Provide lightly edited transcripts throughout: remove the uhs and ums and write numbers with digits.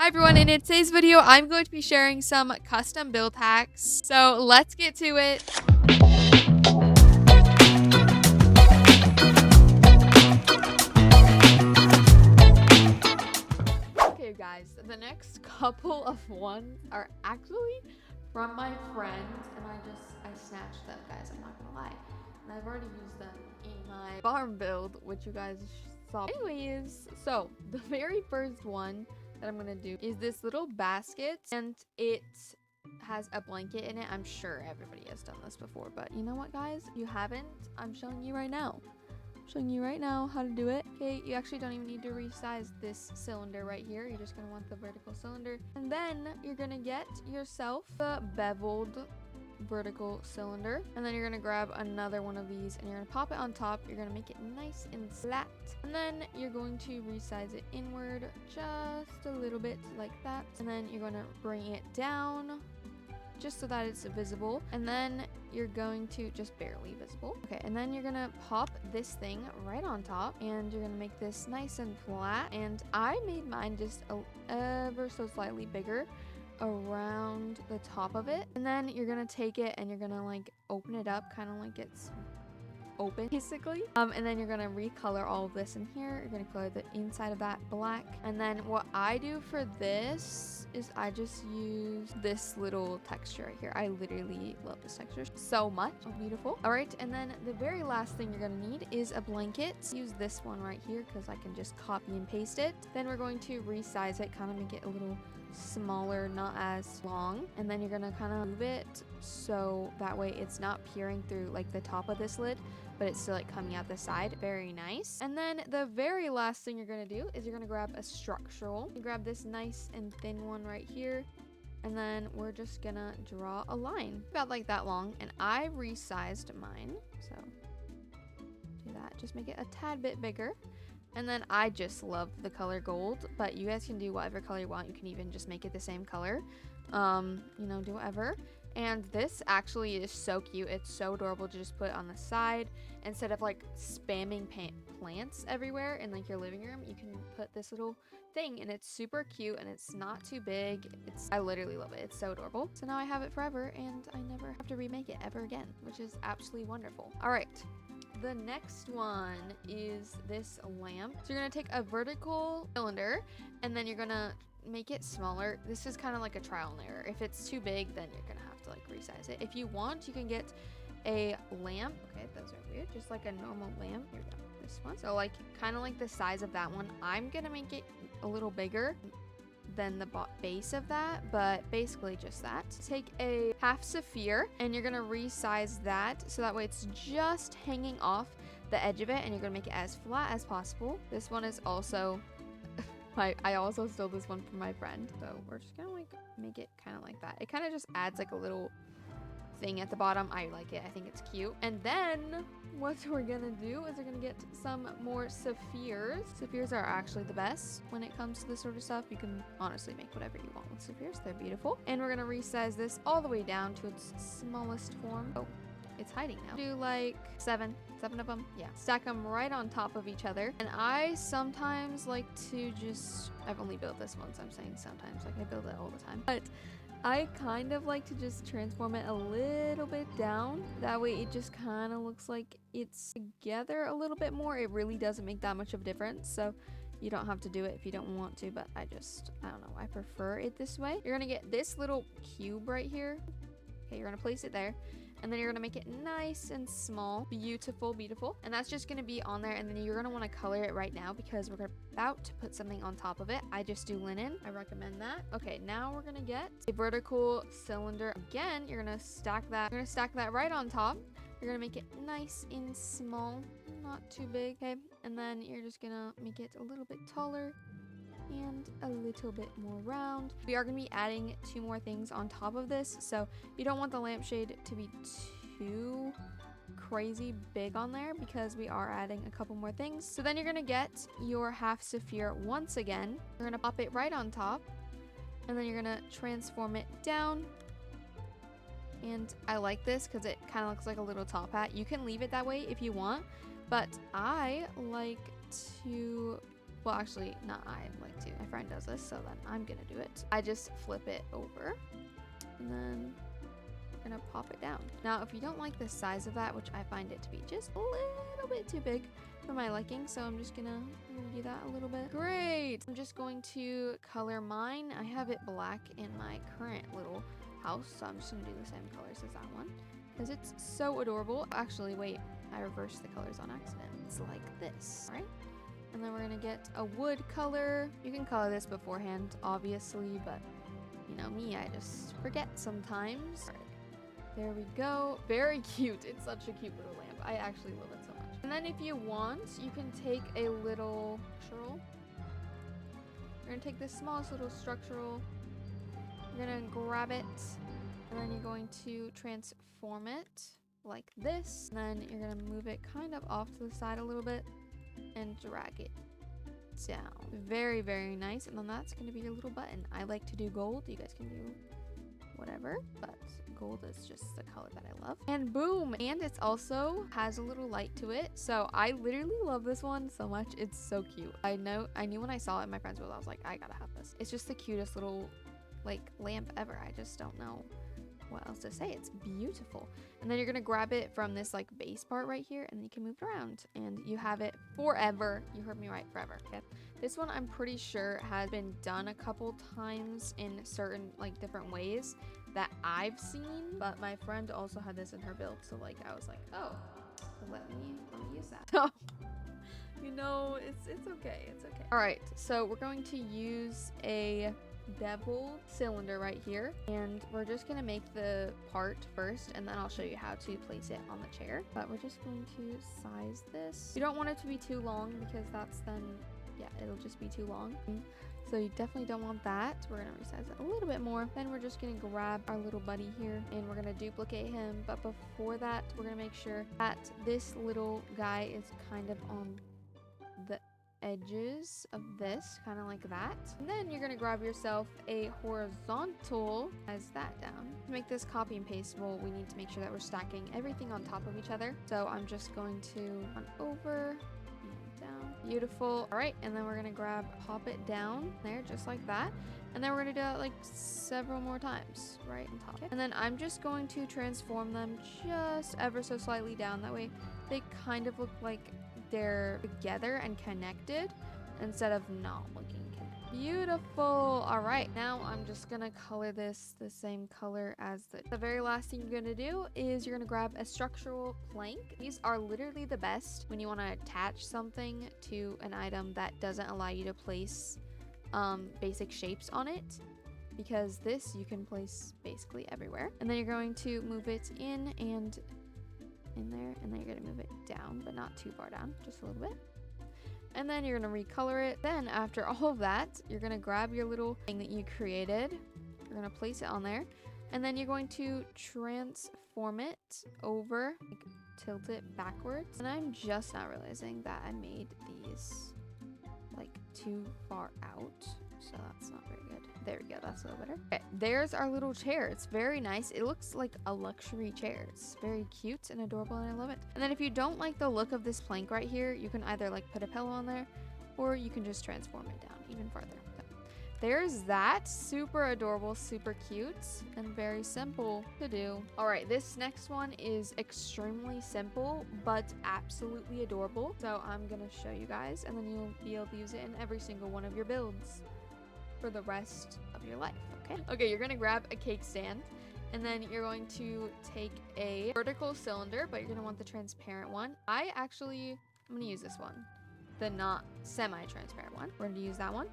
Hi everyone, in today's video I'm going to be sharing some custom build hacks. So let's get to it. Okay guys, the next couple of ones are actually from my friends and I snatched them, guys, I'm not gonna lie. And I've already used them in my farm build, which you guys saw. Anyways, so the very first one that I'm gonna do is this little basket, and it has a blanket in it. I'm sure everybody has done this before, but you know what, guys? If you haven't, I'm showing you right now. How to do it. Okay, you actually don't even need to resize this cylinder right here. You're just gonna want the vertical cylinder, and then you're gonna get yourself the beveled vertical cylinder, and then you're gonna grab another one of these and you're gonna pop it on top. You're gonna make it nice and flat, and then you're going to resize it inward just a little bit like that, and then you're gonna bring it down just so that it's visible, and then you're going to just barely visible. Okay, and then you're gonna pop this thing right on top, and you're gonna make this nice and flat. And I made mine just ever so slightly bigger around the top of it, and then you're gonna take it and you're gonna like open it up, kind of like it's open basically, and then you're gonna recolor all of this in here. You're gonna color the inside of that black, and then what I do for this is I just use this little texture right here. I literally love this texture so much. Oh, beautiful. All right, and then the very last thing you're gonna need is a blanket. Use this one right here because I can just copy and paste it. Then we're going to resize it, kind of make it a little smaller, not as long, and then you're gonna kind of move it so that way it's not peering through like the top of this lid, but it's still like coming out the side. Very nice. And then the very last thing you're gonna do is you're gonna grab a structural. You grab this nice and thin one right here, and then we're just gonna draw a line about like that long, and I resized mine, so do that, just make it a tad bit bigger. And then I just love the color gold, but you guys can do whatever color you want. You can even just make it the same color, you know, do whatever. And this actually is so cute. It's so adorable to just put on the side instead of like spamming plants everywhere in like your living room. You can put this little thing, and it's super cute, and it's not too big. I literally love it. It's so adorable. So now I have it forever, and I never have to remake it ever again, which is absolutely wonderful. All right. The next one is this lamp. So you're gonna take a vertical cylinder, and then you're gonna make it smaller. This is kind of like a trial and error. If it's too big, then you're gonna have to like resize it. If you want, you can get a lamp. Okay, those are weird. Just like a normal lamp. Here we go. This one. So like kind of like the size of that one. I'm gonna make it a little bigger than the base of that, but basically just that. Take a half sphere and you're gonna resize that so that way it's just hanging off the edge of it, and you're gonna make it as flat as possible. This one is also I also stole this one from my friend, so we're just gonna like make it kind of like that. It kind of just adds like a little thing at the bottom. I like it. I think it's cute. And then what we're gonna do is we're gonna get some more spheres. Spheres are actually the best when it comes to this sort of stuff. You can honestly make whatever you want with spheres. They're beautiful. And we're gonna resize this all the way down to its smallest form. Oh, it's hiding now. Do like seven of them. Yeah, stack them right on top of each other. And I sometimes like to just, I've only built this once, I'm saying sometimes, like I build it all the time, but I kind of like to just transform it a little bit down. That way it just kind of looks like it's together a little bit more. It really doesn't make that much of a difference, so you don't have to do it if you don't want to, but I don't know, I prefer it this way. You're gonna get this little cube right here. Okay, you're gonna place it there, and then you're gonna make it nice and small. Beautiful. And that's just gonna be on there, and then you're gonna want to color it right now because we're about to put something on top of it. I just do linen. I recommend that. Okay, now we're gonna get a vertical cylinder. Again, you're gonna stack that. You're gonna stack that right on top. You're gonna make it nice and small, not too big. Okay, and then you're just gonna make it a little bit taller and a little bit more round. We are going to be adding 2 more things on top of this, so you don't want the lampshade to be too crazy big on there because we are adding a couple more things. So then you're going to get your half sphere once again. You're going to pop it right on top, and then you're going to transform it down. And I like this because it kind of looks like a little top hat. You can leave it that way if you want, but I like to Well, actually, not I like to. My friend does this, so then I'm gonna do it. I just flip it over, and then I'm gonna pop it down. Now, if you don't like the size of that, which I find it to be just a little bit too big for my liking, so I'm gonna do that a little bit. Great. I'm just going to color mine. I have it black in my current little house, so I'm just gonna do the same colors as that one because it's so adorable. Actually, wait, I reversed the colors on accident. It's like this, right? And then we're gonna get a wood color. You can color this beforehand, obviously, but you know me, I just forget sometimes. All right, there we go. Very cute. It's such a cute little lamp. I actually love it so much. And then if you want, you can take a little structural. You're gonna take this smallest little structural. You're gonna grab it, and then you're going to transform it like this. And then you're gonna move it kind of off to the side a little bit and drag it down. Very, very nice. And then that's gonna be your little button. I like to do gold. You guys can do whatever, but gold is just the color that I love. And boom! And it's also has a little light to it. So I literally love this one so much. It's so cute. I knew when I saw it in my friend's world, I was like, I gotta have this. It's just the cutest little like lamp ever. I just don't know what else to say. It's beautiful. And then you're gonna grab it from this like base part right here, and then you can move it around, and you have it forever. You heard me right, forever. Okay. This one I'm pretty sure has been done a couple times in certain like different ways that I've seen, but my friend also had this in her build, so like I was like, oh, let me use that. So you know, it's okay. It's okay. All right, so we're going to use a beveled cylinder right here, and we're just gonna make the part first, and then I'll show you how to place it on the chair. But we're just going to size this. You don't want it to be too long because that's then, yeah, it'll just be too long. So you definitely don't want that. We're gonna resize it a little bit more. Then we're just gonna grab our little buddy here, and we're gonna duplicate him. But before that, we're gonna make sure that this little guy is kind of on the edges of this, kind of like that. And then you're gonna grab yourself a horizontal, as that down. To make this copy and pastable, we need to make sure that we're stacking everything on top of each other. So I'm just going to run over and down. Beautiful. All right, and then we're gonna pop it down there just like that. And then we're gonna do it like several more times right on top. Okay. And then I'm just going to transform them just ever so slightly down. That way they kind of look like they're together and connected instead of not looking connected. Beautiful. All right, now I'm just gonna color this the same color as the very last thing you're gonna do is you're gonna grab a structural plank. These are literally the best when you want to attach something to an item that doesn't allow you to place basic shapes on it, because this you can place basically everywhere. And then you're going to move it in and in there, and then you're going to move it down, but not too far down, just a little bit. And then you're going to recolor it. Then after all of that, you're going to grab your little thing that you created, you're going to place it on there, and then you're going to transform it over, like tilt it backwards. And I'm just not realizing that I made these like too far out, so that's not very good. There we go, that's a little better. Okay, there's our little chair. It's very nice. It looks like a luxury chair. It's very cute and adorable, and I love it. And then if you don't like the look of this plank right here, you can either like put a pillow on there, or you can just transform it down even further. So there's that. Super adorable, super cute, and very simple to do. All right, this next one is extremely simple but absolutely adorable, so I'm gonna show you guys, and then you'll be able to use it in every single one of your builds for the rest of your life. Okay, you're gonna grab a cake stand, and then you're going to take a vertical cylinder, but you're gonna want the transparent one. I'm gonna use this one, the not semi-transparent one. We're gonna use that one.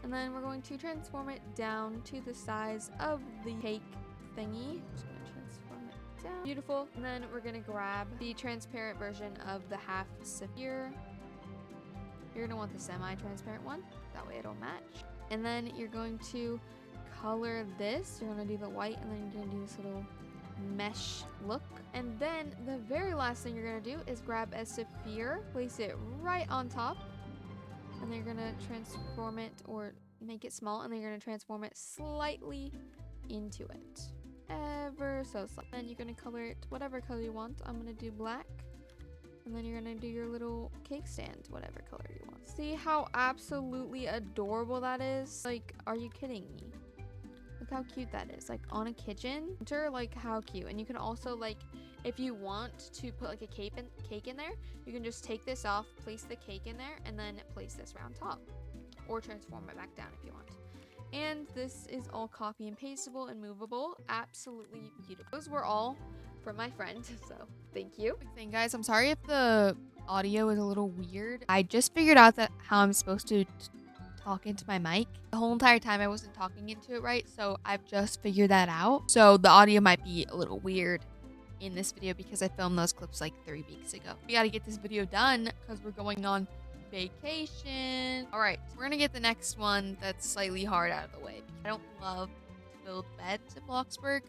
And then we're going to transform it down to the size of the cake thingy. Just gonna transform it down. Beautiful. And then we're gonna grab the transparent version of the half sphere. You're gonna want the semi-transparent one. That way it'll match. And then you're going to color this. You're gonna do the white, and then you're gonna do this little mesh look. And then the very last thing you're gonna do is grab a sphere, place it right on top, and then you're gonna transform it or make it small, and then you're gonna transform it slightly into it, ever so slightly. Then you're gonna color it whatever color you want. I'm gonna do black, And then you're gonna do your little cake stand, whatever color you want. See how absolutely adorable that is? Like, are you kidding me? Look how cute that is. Like on a kitchen. Like how cute. And you can also like, if you want to put like a cake in there, you can just take this off, place the cake in there, and then place this round top. Or transform it back down if you want. And this is all copy and pasteable and movable. Absolutely beautiful. Those were all from my friend, so thank you. Quick thing, guys, I'm sorry if the audio is a little weird. I just figured out that how I'm supposed to talk into my mic. The whole entire time I wasn't talking into it right, so I've just figured that out. So the audio might be a little weird in this video because I filmed those clips like 3 weeks ago. We gotta get this video done because we're going on vacation. All right, we're gonna get the next one that's slightly hard out of the way. I don't love to build beds in Bloxburg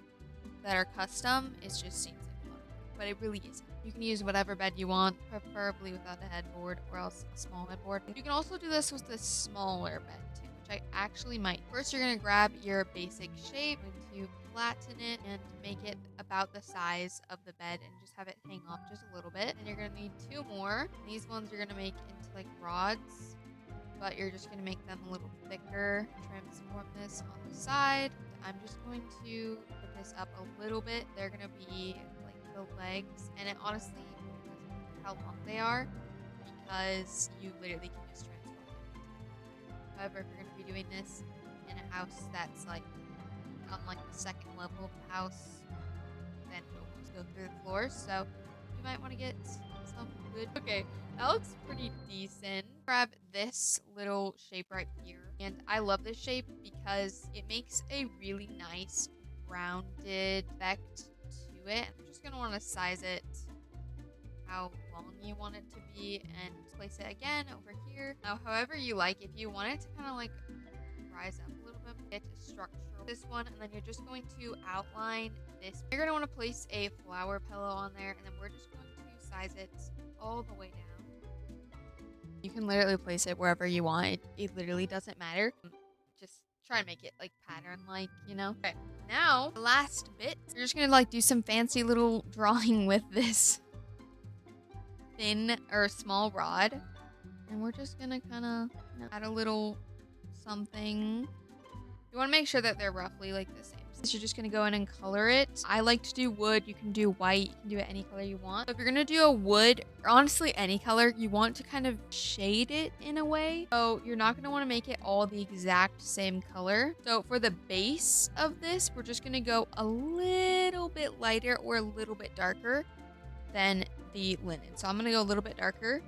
that are custom. It just seems like fun, but it really isn't. You can use whatever bed you want, preferably without a headboard or else a small headboard. You can also do this with a smaller bed too, which I actually might. First, you're gonna grab your basic shape, going to flatten it and make it about the size of the bed and just have it hang off just a little bit. And you're gonna need 2 more. These ones you're gonna make into like rods, but you're just gonna make them a little thicker. Transform this on the side. I'm just going to put this up a little bit. They're gonna be like the legs, and it honestly doesn't matter how long they are because you literally can just transform them. However, if you're gonna be doing this in a house that's like on like the 2nd level of the house, then it'll just go through the floors, so you might want to get some good. Okay, that looks pretty decent. Grab this little shape right here, and I love this shape because it makes a really nice rounded effect to it. I'm just gonna want to size it how long you want it to be and place it again over here. Now, however you like, if you want it to kind of like rise up a little bit, get to structure this one, and then you're just going to outline this. You're going to want to place a flower pillow on there, and then we're just going to size it all the way down. You can literally place it wherever you want. It literally doesn't matter. Just try and make it like pattern like, you know. Okay, now the last bit, you're just gonna like do some fancy little drawing with this thin or small rod, and we're just gonna kind of add a little something. You want to make sure that they're roughly like the same. So you're just going to go in and color it. I like to do wood. You can do white. You can do it any color you want. So if you're going to do a wood, or honestly any color, you want to kind of shade it in a way. So you're not going to want to make it all the exact same color. So for the base of this, we're just going to go a little bit lighter or a little bit darker than the linen. So I'm going to go a little bit darker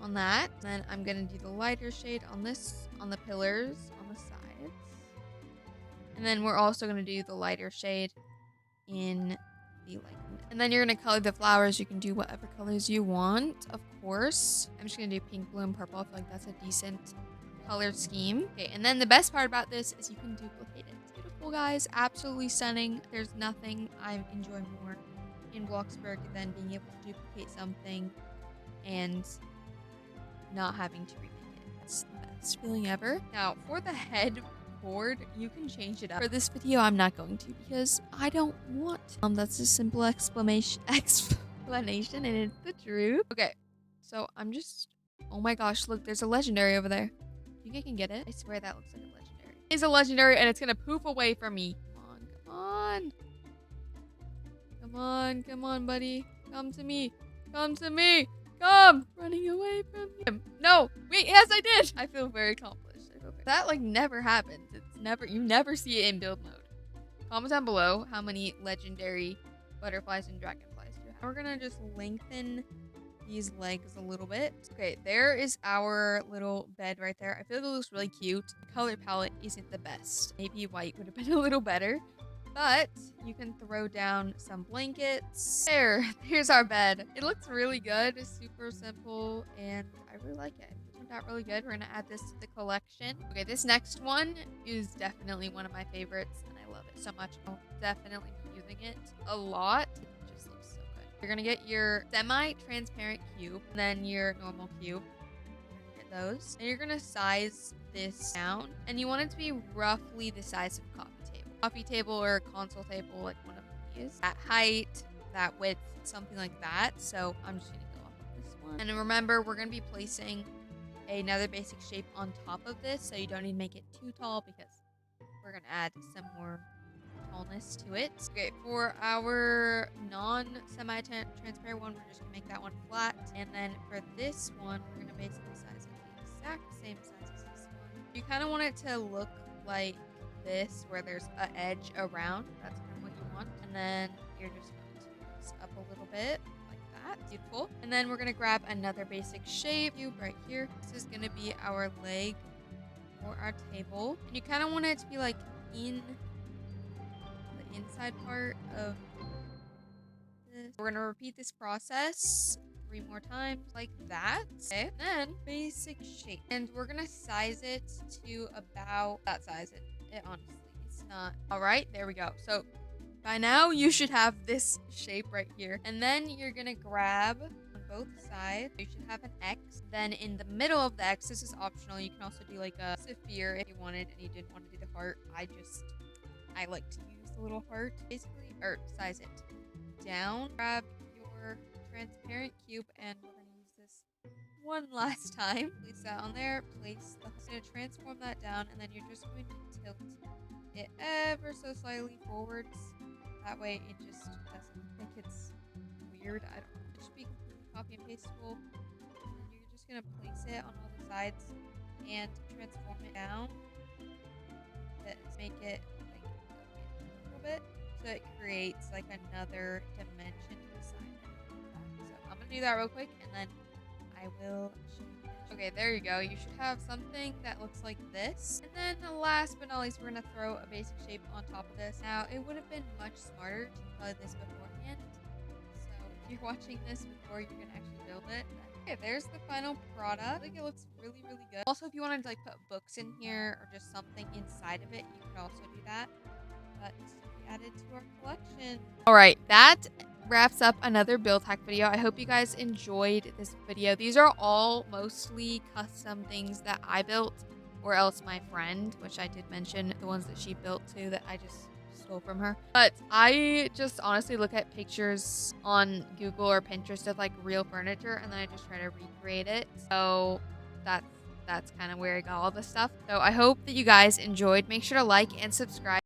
on that. Then I'm going to do the lighter shade on this, on the pillars, on the sides. And then we're also going to do the lighter shade in the light. And then you're going to color the flowers. You can do whatever colors you want, of course. I'm just going to do pink, blue, and purple. I feel like that's a decent color scheme. Okay, and then the best part about this is you can duplicate it. It's beautiful, guys. Absolutely stunning. There's nothing I enjoy more in Bloxburg than being able to duplicate something and not having to remake it. It's the best feeling ever. Now, for the head board, you can change it up. For this video, I'm not going to because I don't want to. That's a simple explanation, and it's the truth. Okay, so I'm just, oh my gosh, look, there's a legendary over there. You think I can get it? I swear that looks like a legendary. It's a legendary, and it's gonna poof away from me. Come on, come on, come on, buddy. Come to me. Come to me. Come! Running away from him. No! Wait, yes, I did! I feel very accomplished. That like never happens. You never see it in build mode. Comment down below how many legendary butterflies and dragonflies you have. We're gonna just lengthen these legs a little bit. Okay, there is our little bed right there. I feel like it looks really cute. The color palette isn't the best. Maybe white would have been a little better. But you can throw down some blankets. Here's our bed. It looks really good. It's super simple, and I really like it. It turned out really good. We're gonna add this to the collection. Okay, this next one is definitely one of my favorites, and I love it so much. I'll definitely be using it a lot. It just looks so good. You're gonna get your semi-transparent cube, and then your normal cube. You're gonna get those, and you're gonna size this down, and you want it to be roughly the size of a coffee table or a console table, like one of these. That height, that width, something like that. So I'm just gonna go off of this one. And remember, we're going to be placing another basic shape on top of this, so you don't need to make it too tall because we're going to add some more tallness to it. Okay, for our non-semi-transparent one, we're just going to make that one flat. And then for this one, we're going to basically size it the exact same size as this one. You kind of want it to look like this, where there's an edge around. That's kind of what you want. And then you're just going to mix up a little bit. Beautiful. And then we're going to grab another basic shape cube right here. This is going to be our leg for our table. And you kind of want it to be like in the inside part of this. We're going to repeat this process 3 more times like that. Okay. And then basic shape. And we're going to size it to about that size. It honestly, it's not. All right, there we go. So by now, you should have this shape right here. And then you're going to grab on both sides. You should have an X. Then in the middle of the X, this is optional. You can also do like a sphere if you wanted and you didn't want to do the heart. I like to use the little heart, basically, or size it down. Grab your transparent cube, and we're going to use this one last time. Place that on there. Place the. So going to transform that down, and then you're just going to tilt it ever so slightly forwards. That way it just doesn't think it's weird. I don't know. It should be completely copy and pastable. And then you're just gonna place it on all the sides and transform it down. Let's make it like a little bit, so it creates like another dimension to the side. So I'm gonna do that real quick, and then I will show you. Okay, there you go. You should have something that looks like this. And then last but not least, we're going to throw a basic shape on top of this. Now, it would have been much smarter to color this beforehand. So if you're watching this before you're going to actually build it. Okay, there's the final product. I think it looks really, really good. Also, if you wanted to like put books in here or just something inside of it, you could also do that. But we added to our collection. All right, that wraps up another build hack video. I hope you guys enjoyed this video. These are all mostly custom things that I built, or else my friend, which I did mention the ones that she built too that I just stole from her. But I just honestly look at pictures on Google or Pinterest of like real furniture, and then I just try to recreate it. So that's kind of where I got all this stuff. So I hope that you guys enjoyed. Make sure to like and subscribe.